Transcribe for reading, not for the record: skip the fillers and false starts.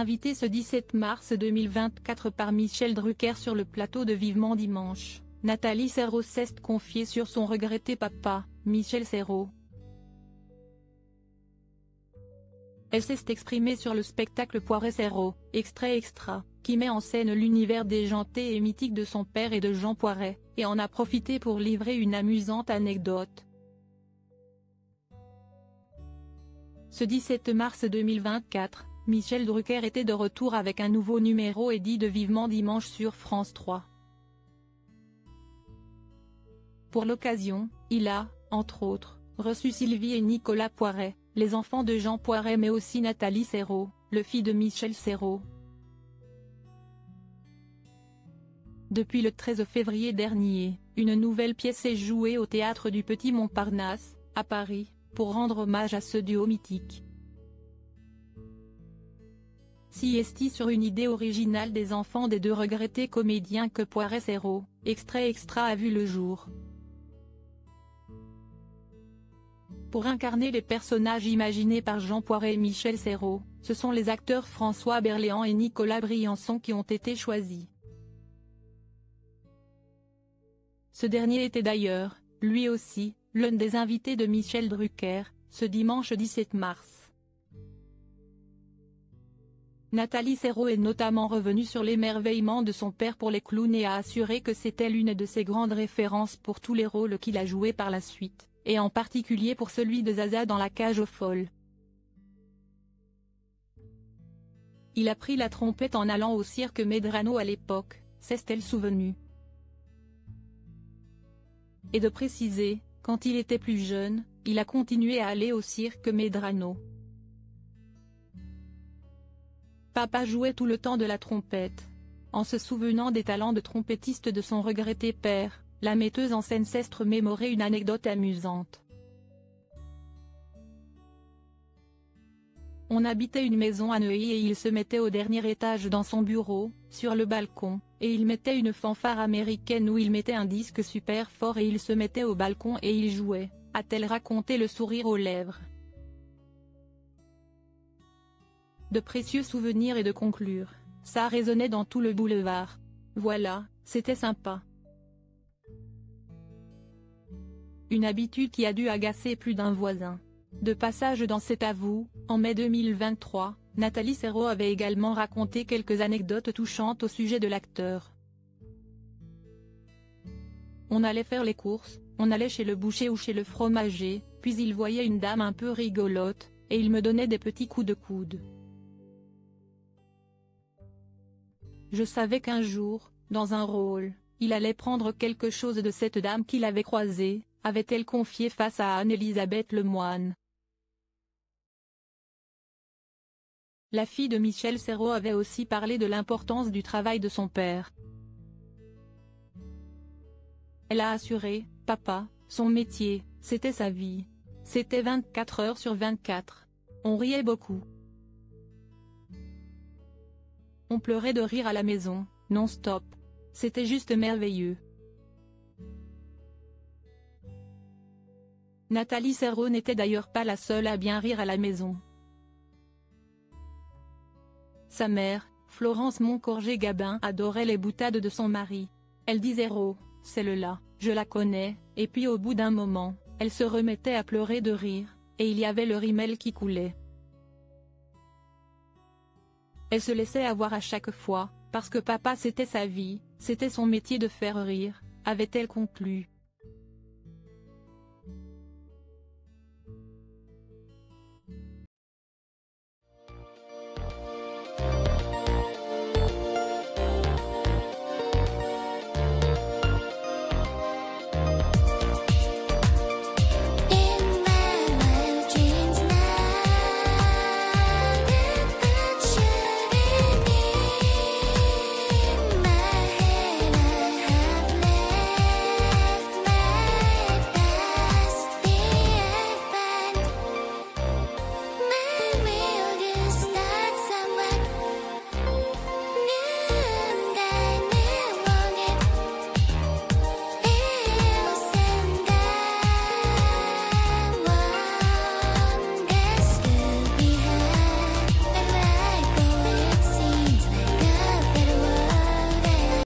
Invitée ce 17 mars 2024 par Michel Drucker sur le plateau de Vivement Dimanche, Nathalie Serrault s'est confiée sur son regretté papa, Michel Serrault. Elle s'est exprimée sur le spectacle Poiret-Serrault, extrait extra, qui met en scène l'univers déjanté et mythique de son père et de Jean Poiret, et en a profité pour livrer une amusante anecdote. Ce 17 mars 2024, Michel Drucker était de retour avec un nouveau numéro inédit de Vivement Dimanche sur France 3. Pour l'occasion, il a, entre autres, reçu Sylvie et Nicolas Poiret, les enfants de Jean Poiret mais aussi Nathalie Serrault, le fils de Michel Serrault. Depuis le 13 février dernier, une nouvelle pièce est jouée au théâtre du Petit Montparnasse, à Paris, pour rendre hommage à ce duo mythique. Siesti sur une idée originale des enfants des deux regrettés comédiens que Poiret-Serrault, extrait extra a vu le jour. Pour incarner les personnages imaginés par Jean Poiret et Michel Serrault, ce sont les acteurs François Berléand et Nicolas Briançon qui ont été choisis. Ce dernier était d'ailleurs, lui aussi, l'un des invités de Michel Drucker, ce dimanche 17 mars. Nathalie Serrault est notamment revenue sur l'émerveillement de son père pour les clowns et a assuré que c'était l'une de ses grandes références pour tous les rôles qu'il a joués par la suite, et en particulier pour celui de Zaza dans La Cage aux folles. Il a pris la trompette en allant au cirque Medrano à l'époque, s'est-elle souvenue. Et de préciser, quand il était plus jeune, il a continué à aller au cirque Medrano. Papa jouait tout le temps de la trompette. En se souvenant des talents de trompettiste de son regretté père, la metteuse en scène s'est remémorée une anecdote amusante. On habitait une maison à Neuilly et il se mettait au dernier étage dans son bureau, sur le balcon, et il mettait une fanfare américaine où il mettait un disque super fort et il se mettait au balcon et il jouait, a-t-elle raconté le sourire aux lèvres. De précieux souvenirs et de conclure, ça résonnait dans tout le boulevard. Voilà, c'était sympa. Une habitude qui a dû agacer plus d'un voisin. De passage dans C'est à vous, en mai 2023, Nathalie Serrault avait également raconté quelques anecdotes touchantes au sujet de l'acteur. On allait faire les courses, on allait chez le boucher ou chez le fromager, puis il voyait une dame un peu rigolote, et il me donnait des petits coups de coude. Je savais qu'un jour, dans un rôle, il allait prendre quelque chose de cette dame qu'il avait croisée, avait-elle confié face à Anne-Elisabeth Lemoine. La fille de Michel Serrault avait aussi parlé de l'importance du travail de son père. Elle a assuré, papa, son métier, c'était sa vie. C'était 24 heures sur 24. On riait beaucoup. On pleurait de rire à la maison, non-stop. C'était juste merveilleux. Nathalie Serrault n'était d'ailleurs pas la seule à bien rire à la maison. Sa mère, Florence Moncorgé-Gabin, adorait les boutades de son mari. Elle disait « Oh, celle-là, je la connais », et puis au bout d'un moment, elle se remettait à pleurer de rire, et il y avait le rimel qui coulait. Elle se laissait avoir à chaque fois, parce que papa c'était sa vie, c'était son métier de faire rire, avait-elle conclu.